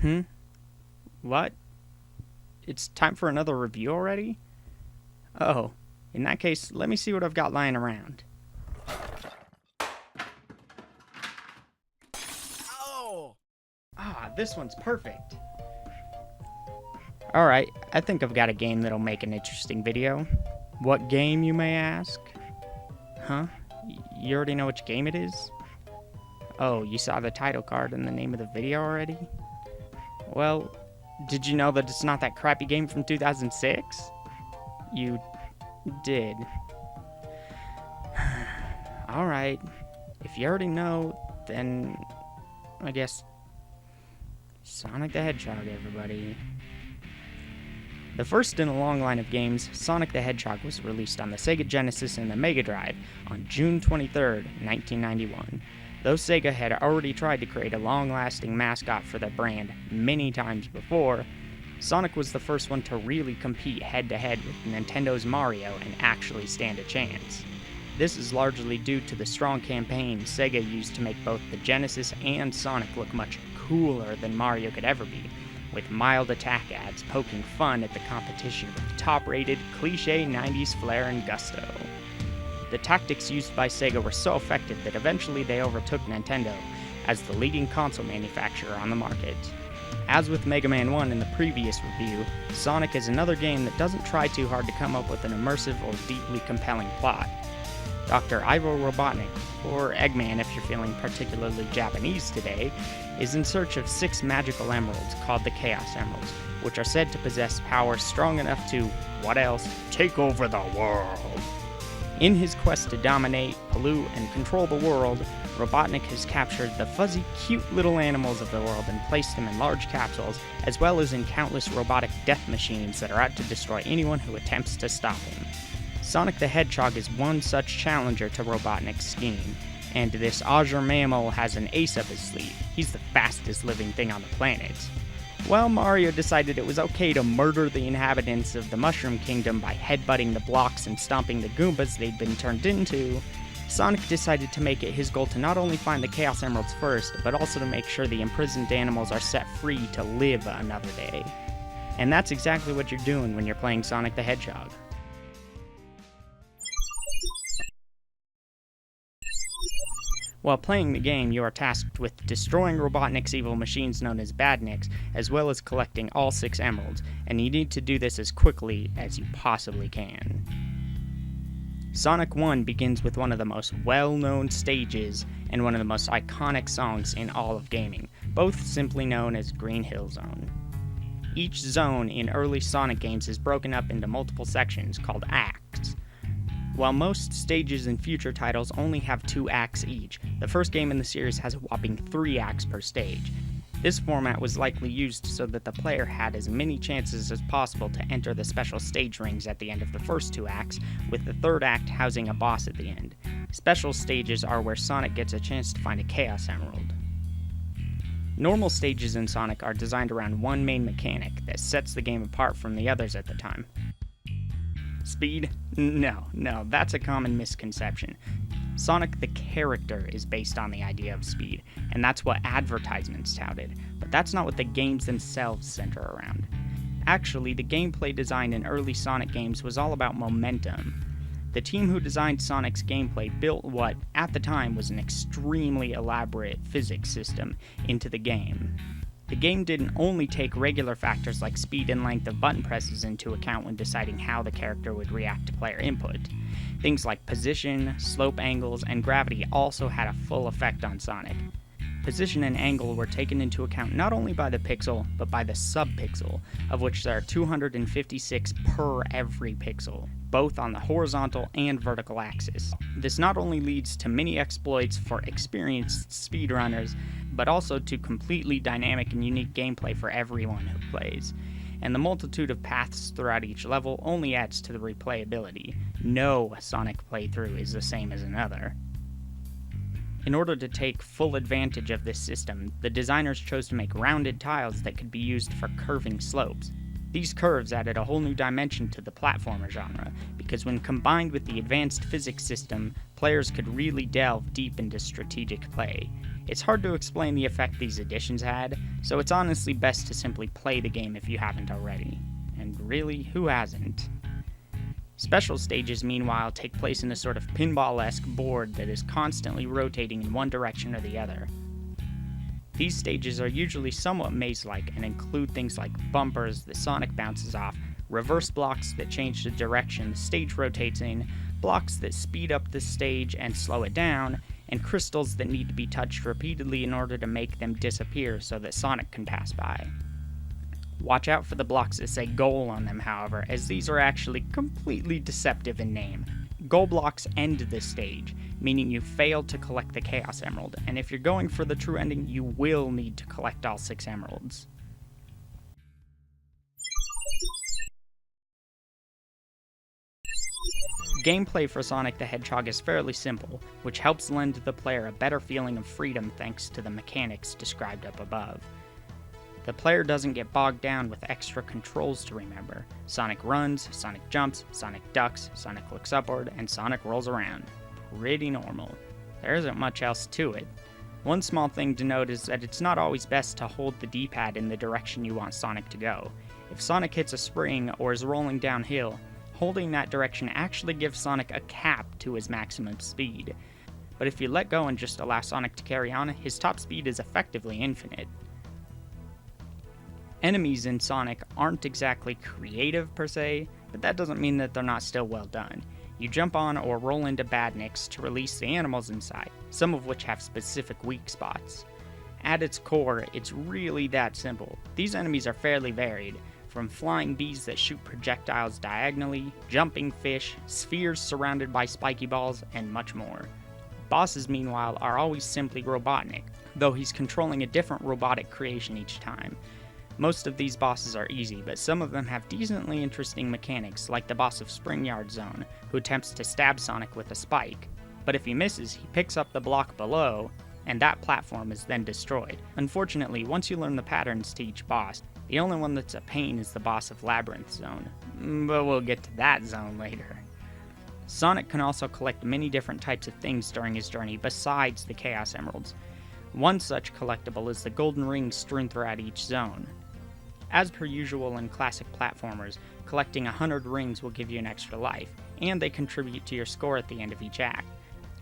Hmm? What? It's time for another review already? Oh, in that case, let me see what I've got lying around. Oh! This one's perfect. Alright, I think I've got a game that'll make an interesting video. What game, you may ask? Huh? You already know which game it is? Oh, you saw the title card and the name of the video already? Well, did you know that it's not that crappy game from 2006? You did. Alright, if you already know, then I guess Sonic the Hedgehog, everybody. The first in a long line of games, Sonic the Hedgehog was released on the Sega Genesis and the Megadrive on June 23, 1991. Though Sega had already tried to create a long-lasting mascot for their brand many times before, Sonic was the first one to really compete head-to-head with Nintendo's Mario and actually stand a chance. This is largely due to the strong campaign Sega used to make both the Genesis and Sonic look much cooler than Mario could ever be, with mild attack ads poking fun at the competition with top-rated, cliché 90s flair and gusto. The tactics used by Sega were so effective that eventually they overtook Nintendo as the leading console manufacturer on the market. As with Mega Man 1 in the previous review, Sonic is another game that doesn't try too hard to come up with an immersive or deeply compelling plot. Dr. Ivo Robotnik, or Eggman if you're feeling particularly Japanese today, is in search of 6 magical emeralds called the Chaos Emeralds, which are said to possess power strong enough to, what else, take over the world. In his quest to dominate, pollute, and control the world, Robotnik has captured the fuzzy, cute little animals of the world and placed them in large capsules, as well as in countless robotic death machines that are out to destroy anyone who attempts to stop him. Sonic the Hedgehog is one such challenger to Robotnik's scheme, and this Azure mammal has an ace up his sleeve. He's the fastest living thing on the planet. While Mario decided it was okay to murder the inhabitants of the Mushroom Kingdom by headbutting the blocks and stomping the Goombas they'd been turned into, Sonic decided to make it his goal to not only find the Chaos Emeralds first, but also to make sure the imprisoned animals are set free to live another day. And that's exactly what you're doing when you're playing Sonic the Hedgehog. While playing the game, you are tasked with destroying Robotnik's evil machines known as Badniks, as well as collecting all 6 emeralds, and you need to do this as quickly as you possibly can. Sonic 1 begins with one of the most well-known stages and one of the most iconic songs in all of gaming, both simply known as Green Hill Zone. Each zone in early Sonic games is broken up into multiple sections called acts. While most stages in future titles only have 2 acts each, the first game in the series has a whopping 3 acts per stage. This format was likely used so that the player had as many chances as possible to enter the special stage rings at the end of the first 2 acts, with the third act housing a boss at the end. Special stages are where Sonic gets a chance to find a Chaos Emerald. Normal stages in Sonic are designed around one main mechanic that sets the game apart from the others at the time. Speed? No, that's a common misconception. Sonic the character is based on the idea of speed, and that's what advertisements touted, but that's not what the games themselves center around. Actually, the gameplay design in early Sonic games was all about momentum. The team who designed Sonic's gameplay built what, at the time, was an extremely elaborate physics system into the game. The game didn't only take regular factors like speed and length of button presses into account when deciding how the character would react to player input. Things like position, slope angles, and gravity also had a full effect on Sonic. Position and angle were taken into account not only by the pixel, but by the subpixel, of which there are 256 per every pixel, both on the horizontal and vertical axis. This not only leads to many exploits for experienced speedrunners, but also to completely dynamic and unique gameplay for everyone who plays. And the multitude of paths throughout each level only adds to the replayability. No Sonic playthrough is the same as another. In order to take full advantage of this system, the designers chose to make rounded tiles that could be used for curving slopes. These curves added a whole new dimension to the platformer genre, because when combined with the advanced physics system, players could really delve deep into strategic play. It's hard to explain the effect these additions had, so it's honestly best to simply play the game if you haven't already. And really, who hasn't? Special stages, meanwhile, take place in a sort of pinball-esque board that is constantly rotating in one direction or the other. These stages are usually somewhat maze-like and include things like bumpers that Sonic bounces off, reverse blocks that change the direction the stage rotates in, blocks that speed up the stage and slow it down, and crystals that need to be touched repeatedly in order to make them disappear so that Sonic can pass by. Watch out for the blocks that say goal on them, however, as these are actually completely deceptive in name. Goal blocks end the stage, meaning you failed to collect the Chaos Emerald, and if you're going for the true ending, you will need to collect all 6 emeralds. Gameplay for Sonic the Hedgehog is fairly simple, which helps lend the player a better feeling of freedom thanks to the mechanics described up above. The player doesn't get bogged down with extra controls to remember. Sonic runs, Sonic jumps, Sonic ducks, Sonic looks upward, and Sonic rolls around. Pretty normal. There isn't much else to it. One small thing to note is that it's not always best to hold the D-pad in the direction you want Sonic to go. If Sonic hits a spring or is rolling downhill, holding that direction actually gives Sonic a cap to his maximum speed. But if you let go and just allow Sonic to carry on, his top speed is effectively infinite. Enemies in Sonic aren't exactly creative per se, but that doesn't mean that they're not still well done. You jump on or roll into badniks to release the animals inside, some of which have specific weak spots. At its core, it's really that simple. These enemies are fairly varied, from flying bees that shoot projectiles diagonally, jumping fish, spheres surrounded by spiky balls, and much more. Bosses, meanwhile, are always simply Robotnik, though he's controlling a different robotic creation each time. Most of these bosses are easy, but some of them have decently interesting mechanics, like the boss of Springyard Zone, who attempts to stab Sonic with a spike. But if he misses, he picks up the block below, and that platform is then destroyed. Unfortunately, once you learn the patterns to each boss, the only one that's a pain is the boss of Labyrinth Zone. But we'll get to that zone later. Sonic can also collect many different types of things during his journey besides the Chaos Emeralds. One such collectible is the golden rings strewn throughout each zone. As per usual in classic platformers, collecting 100 rings will give you an extra life, and they contribute to your score at the end of each act.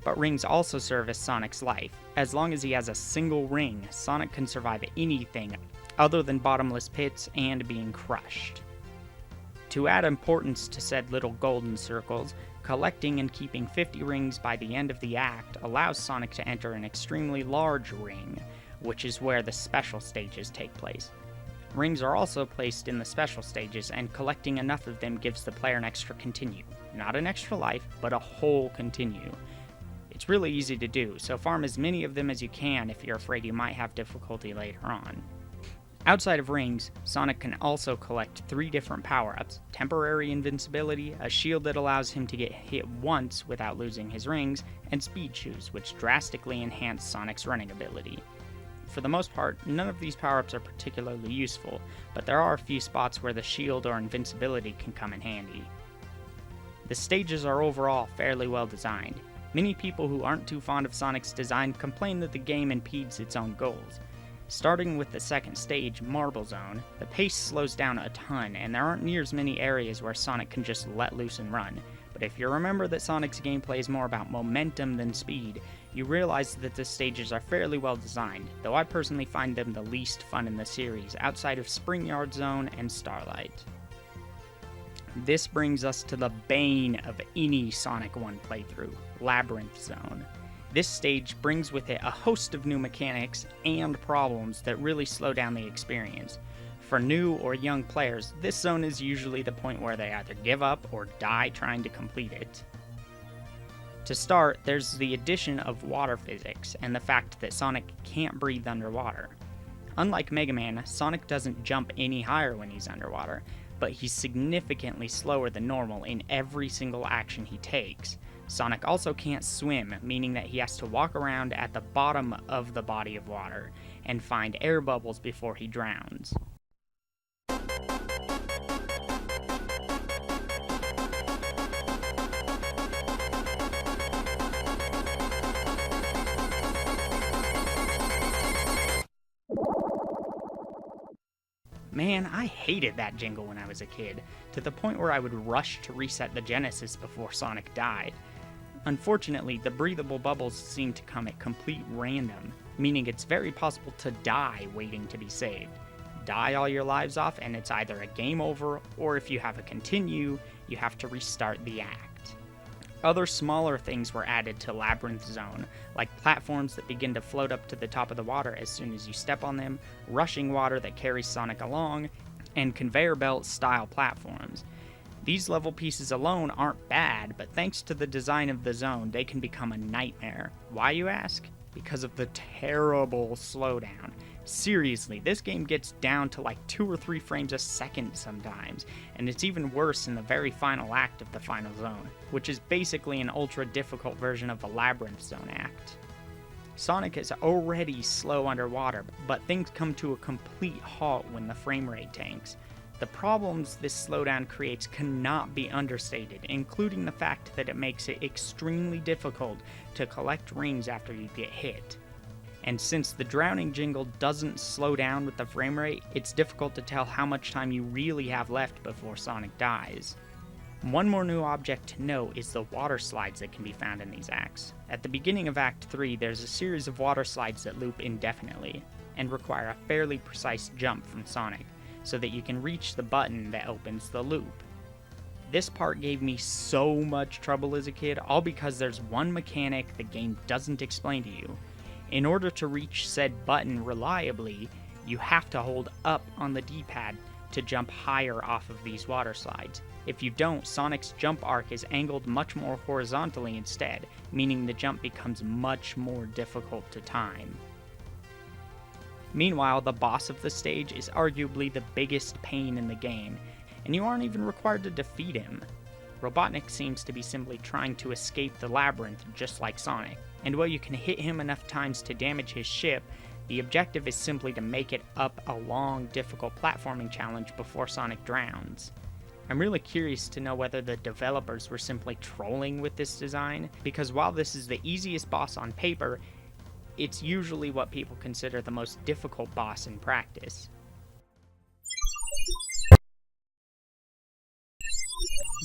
But rings also serve as Sonic's life. As long as he has a single ring, Sonic can survive anything other than bottomless pits and being crushed. To add importance to said little golden circles, collecting and keeping 50 rings by the end of the act allows Sonic to enter an extremely large ring, which is where the special stages take place. Rings are also placed in the special stages, and collecting enough of them gives the player an extra continue. Not an extra life, but a whole continue. It's really easy to do, so farm as many of them as you can if you're afraid you might have difficulty later on. Outside of rings, Sonic can also collect 3 different power-ups: temporary invincibility, a shield that allows him to get hit once without losing his rings, and speed shoes, which drastically enhance Sonic's running ability. For the most part, none of these power-ups are particularly useful, but there are a few spots where the shield or invincibility can come in handy. The stages are overall fairly well designed. Many people who aren't too fond of Sonic's design complain that the game impedes its own goals. Starting with the second stage, Marble Zone, the pace slows down a ton, and there aren't near as many areas where Sonic can just let loose and run. But if you remember that Sonic's gameplay is more about momentum than speed, you realize that the stages are fairly well designed, though I personally find them the least fun in the series, outside of Springyard Zone and Starlight. This brings us to the bane of any Sonic 1 playthrough, Labyrinth Zone. This stage brings with it a host of new mechanics and problems that really slow down the experience. For new or young players, this zone is usually the point where they either give up or die trying to complete it. To start, there's the addition of water physics and the fact that Sonic can't breathe underwater. Unlike Mega Man, Sonic doesn't jump any higher when he's underwater, but he's significantly slower than normal in every single action he takes. Sonic also can't swim, meaning that he has to walk around at the bottom of the body of water and find air bubbles before he drowns. Man, I hated that jingle when I was a kid, to the point where I would rush to reset the Genesis before Sonic died. Unfortunately, the breathable bubbles seem to come at complete random, meaning it's very possible to die waiting to be saved. Die all your lives off and it's either a game over, or if you have a continue, you have to restart the act. Other smaller things were added to Labyrinth Zone, like platforms that begin to float up to the top of the water as soon as you step on them, rushing water that carries Sonic along, and conveyor belt style platforms. These level pieces alone aren't bad, but thanks to the design of the zone, they can become a nightmare. Why, you ask? Because of the terrible slowdown. Seriously, this game gets down to like 2 or 3 frames a second sometimes, and it's even worse in the very final act of the final zone, which is basically an ultra difficult version of the Labyrinth Zone act. Sonic is already slow underwater, but things come to a complete halt when the frame rate tanks. The problems this slowdown creates cannot be understated, including the fact that it makes it extremely difficult to collect rings after you get hit. And since the drowning jingle doesn't slow down with the frame rate, it's difficult to tell how much time you really have left before Sonic dies. One more new object to note is the water slides that can be found in these acts. At the beginning of Act 3, there's a series of water slides that loop indefinitely, and require a fairly precise jump from Sonic, so that you can reach the button that opens the loop. This part gave me so much trouble as a kid, all because there's one mechanic the game doesn't explain to you. In order to reach said button reliably, you have to hold up on the D-pad to jump higher off of these water slides. If you don't, Sonic's jump arc is angled much more horizontally instead, meaning the jump becomes much more difficult to time. Meanwhile, the boss of the stage is arguably the biggest pain in the game, and you aren't even required to defeat him. Robotnik seems to be simply trying to escape the labyrinth just like Sonic, and while you can hit him enough times to damage his ship, the objective is simply to make it up a long, difficult platforming challenge before Sonic drowns. I'm really curious to know whether the developers were simply trolling with this design, because while this is the easiest boss on paper, it's usually what people consider the most difficult boss in practice.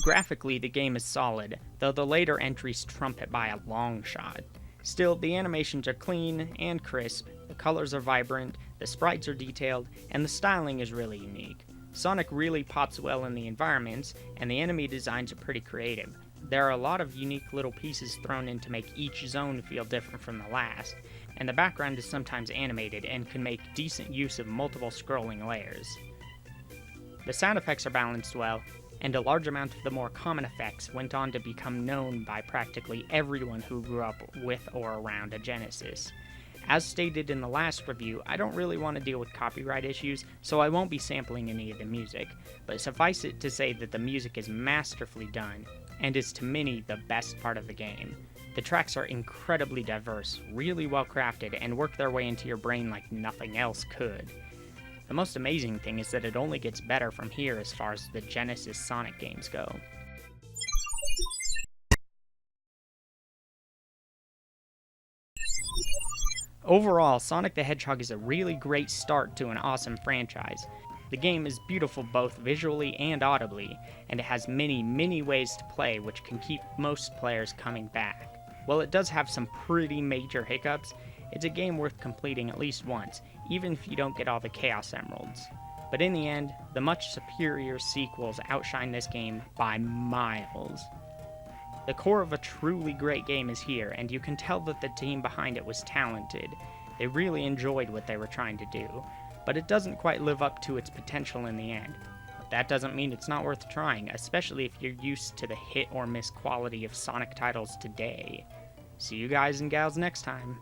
Graphically, the game is solid, though the later entries trump it by a long shot. Still, the animations are clean and crisp, the colors are vibrant, the sprites are detailed, and the styling is really unique. Sonic really pops well in the environments, and the enemy designs are pretty creative. There are a lot of unique little pieces thrown in to make each zone feel different from the last, and the background is sometimes animated and can make decent use of multiple scrolling layers. The sound effects are balanced well, and a large amount of the more common effects went on to become known by practically everyone who grew up with or around a Genesis. As stated in the last review, I don't really want to deal with copyright issues, so I won't be sampling any of the music, but suffice it to say that the music is masterfully done, and is to many the best part of the game. The tracks are incredibly diverse, really well crafted, and work their way into your brain like nothing else could. The most amazing thing is that it only gets better from here as far as the Genesis Sonic games go. Overall, Sonic the Hedgehog is a really great start to an awesome franchise. The game is beautiful both visually and audibly, and it has many ways to play which can keep most players coming back. While it does have some pretty major hiccups, it's a game worth completing at least once, even if you don't get all the Chaos Emeralds. But in the end, the much superior sequels outshine this game by miles. The core of a truly great game is here, and you can tell that the team behind it was talented. They really enjoyed what they were trying to do, but it doesn't quite live up to its potential in the end. But that doesn't mean it's not worth trying, especially if you're used to the hit or miss quality of Sonic titles today. See you guys and gals next time.